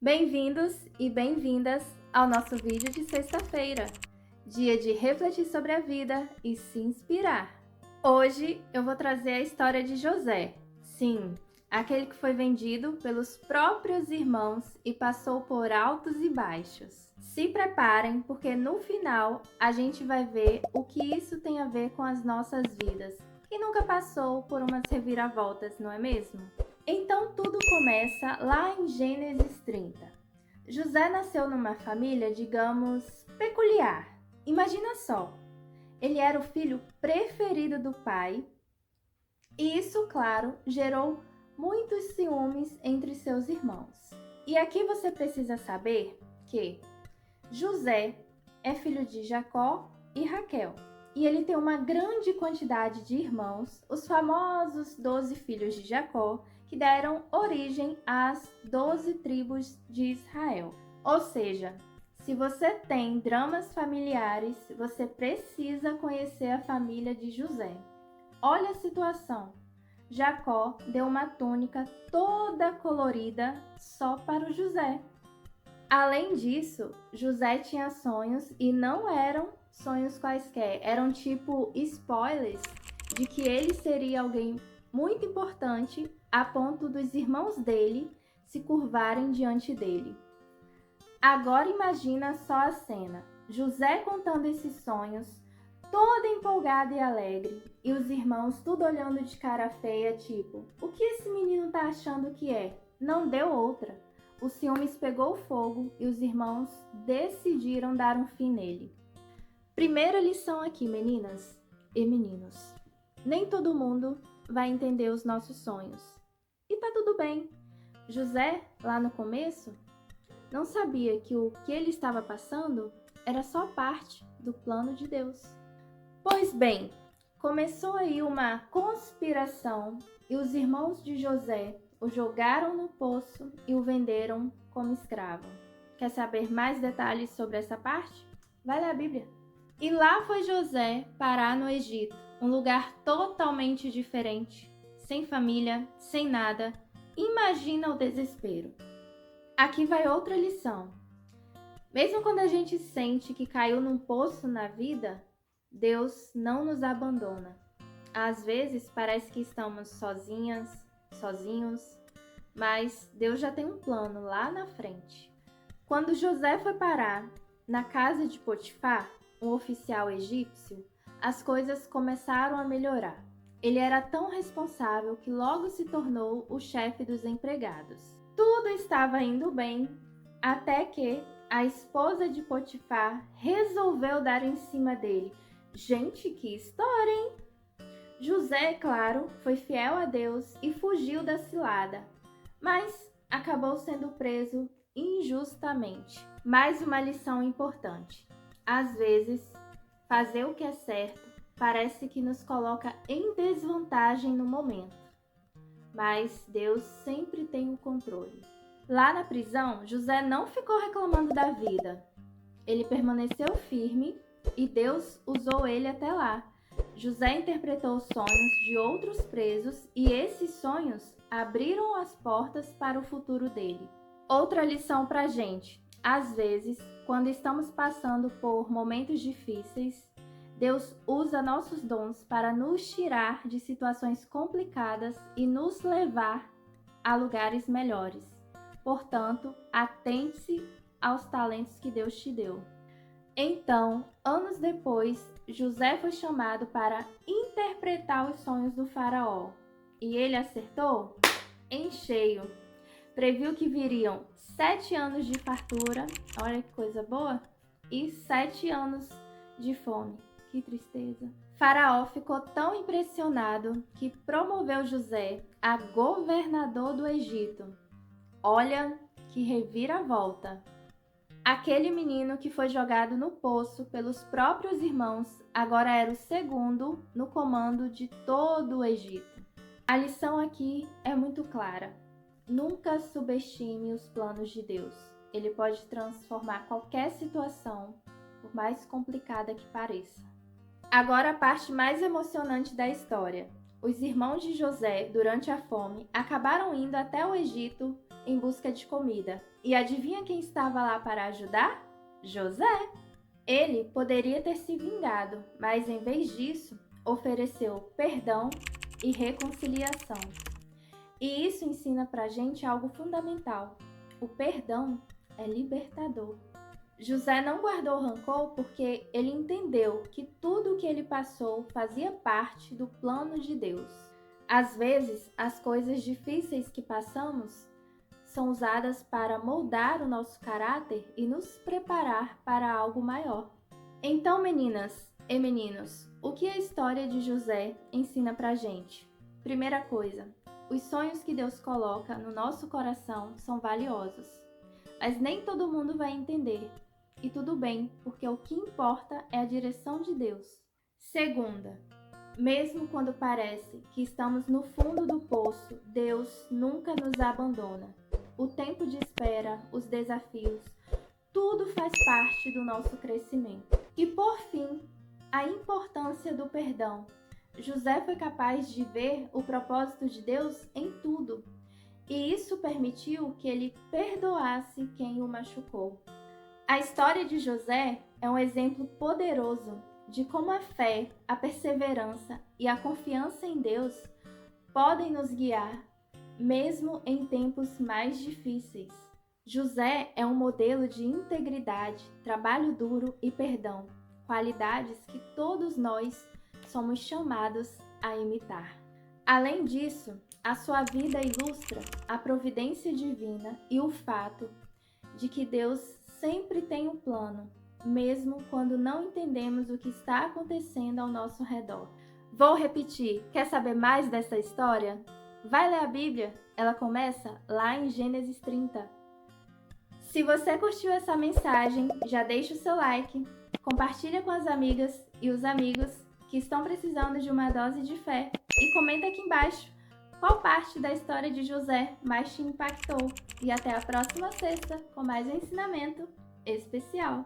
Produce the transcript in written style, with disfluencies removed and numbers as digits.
Bem-vindos e bem-vindas ao nosso vídeo de sexta-feira, dia de refletir sobre a vida e se inspirar. Hoje eu vou trazer a história de José, sim, aquele que foi vendido pelos próprios irmãos e passou por altos e baixos. Se preparem, porque no final a gente vai ver o que isso tem a ver com as nossas vidas. Quem nunca passou por umas reviravoltas, não é mesmo? Então tudo começa lá em Gênesis 30. José nasceu numa família, digamos, peculiar. Imagina só, ele era o filho preferido do pai e isso, claro, gerou muitos ciúmes entre seus irmãos. E aqui você precisa saber que José é filho de Jacó e Raquel. E ele tem uma grande quantidade de irmãos, os famosos 12 filhos de Jacó, que deram origem às 12 tribos de Israel. Ou seja, se você tem dramas familiares, você precisa conhecer a família de José. Olha a situação. Jacó deu uma túnica toda colorida só para o José. Além disso, José tinha sonhos e não eram sonhos quaisquer, eram tipo spoilers de que ele seria alguém muito importante a ponto dos irmãos dele se curvarem diante dele. Agora imagina só a cena, José contando esses sonhos, todo empolgado e alegre, e os irmãos tudo olhando de cara feia, tipo, o que esse menino tá achando que é? Não deu outra. O ciúmes pegou fogo e os irmãos decidiram dar um fim nele. Primeira lição aqui, meninas e meninos. Nem todo mundo vai entender os nossos sonhos. E tá tudo bem. José, lá no começo, não sabia que o que ele estava passando era só parte do plano de Deus. Pois bem, começou aí uma conspiração e os irmãos de José o jogaram no poço e o venderam como escravo. Quer saber mais detalhes sobre essa parte? Vai ler a Bíblia. E lá foi José parar no Egito, um lugar totalmente diferente, sem família, sem nada. Imagina o desespero. Aqui vai outra lição. Mesmo quando a gente sente que caiu num poço na vida, Deus não nos abandona. Às vezes parece que estamos sozinhas, sozinhos, mas Deus já tem um plano lá na frente. Quando José foi parar na casa de Potifar, um oficial egípcio, as coisas começaram a melhorar. Ele era tão responsável que logo se tornou o chefe dos empregados. Tudo estava indo bem, até que a esposa de Potifar resolveu dar em cima dele. Gente, que história, hein? José, claro, foi fiel a Deus e fugiu da cilada, mas acabou sendo preso injustamente. Mais uma lição importante. Às vezes, fazer o que é certo parece que nos coloca em desvantagem no momento, mas Deus sempre tem o controle. Lá na prisão, José não ficou reclamando da vida. Ele permaneceu firme e Deus usou ele até lá. José interpretou os sonhos de outros presos e esses sonhos abriram as portas para o futuro dele. Outra lição pra gente. Às vezes, quando estamos passando por momentos difíceis, Deus usa nossos dons para nos tirar de situações complicadas e nos levar a lugares melhores. Portanto, atente-se aos talentos que Deus te deu. Então, anos depois, José foi chamado para interpretar os sonhos do faraó. E ele acertou em cheio. Previu que viriam 7 anos de fartura, olha que coisa boa, e 7 anos de fome. Que tristeza. Faraó ficou tão impressionado que promoveu José a governador do Egito. Olha que reviravolta. Aquele menino que foi jogado no poço pelos próprios irmãos agora era o segundo no comando de todo o Egito. A lição aqui é muito clara. Nunca subestime os planos de Deus. Ele pode transformar qualquer situação, por mais complicada que pareça. Agora a parte mais emocionante da história. Os irmãos de José, durante a fome, acabaram indo até o Egito em busca de comida. E adivinha quem estava lá para ajudar? José. Ele poderia ter se vingado, mas em vez disso, ofereceu perdão e reconciliação. E isso ensina pra gente algo fundamental. O perdão é libertador. José não guardou rancor porque ele entendeu que tudo o que ele passou fazia parte do plano de Deus. Às vezes, as coisas difíceis que passamos são usadas para moldar o nosso caráter e nos preparar para algo maior. Então, meninas e meninos, o que a história de José ensina pra gente? Primeira coisa, os sonhos que Deus coloca no nosso coração são valiosos, mas nem todo mundo vai entender. E tudo bem, porque o que importa é a direção de Deus. Segunda, mesmo quando parece que estamos no fundo do poço, Deus nunca nos abandona. O tempo de espera, os desafios, tudo faz parte do nosso crescimento. E por fim, a importância do perdão. José foi capaz de ver o propósito de Deus em tudo, e isso permitiu que ele perdoasse quem o machucou. A história de José é um exemplo poderoso de como a fé, a perseverança e a confiança em Deus podem nos guiar, mesmo em tempos mais difíceis. José é um modelo de integridade, trabalho duro e perdão, qualidades que todos nós somos chamados a imitar. Além disso, a sua vida ilustra a providência divina e o fato de que Deus sempre tem um plano, mesmo quando não entendemos o que está acontecendo ao nosso redor. Vou repetir, quer saber mais dessa história? Vai ler a Bíblia, ela começa lá em Gênesis 30. Se você curtiu essa mensagem, já deixa o seu like, compartilha com as amigas e os amigos que estão precisando de uma dose de fé e comenta aqui embaixo qual parte da história de José mais te impactou. E até a próxima sexta com mais um ensinamento especial.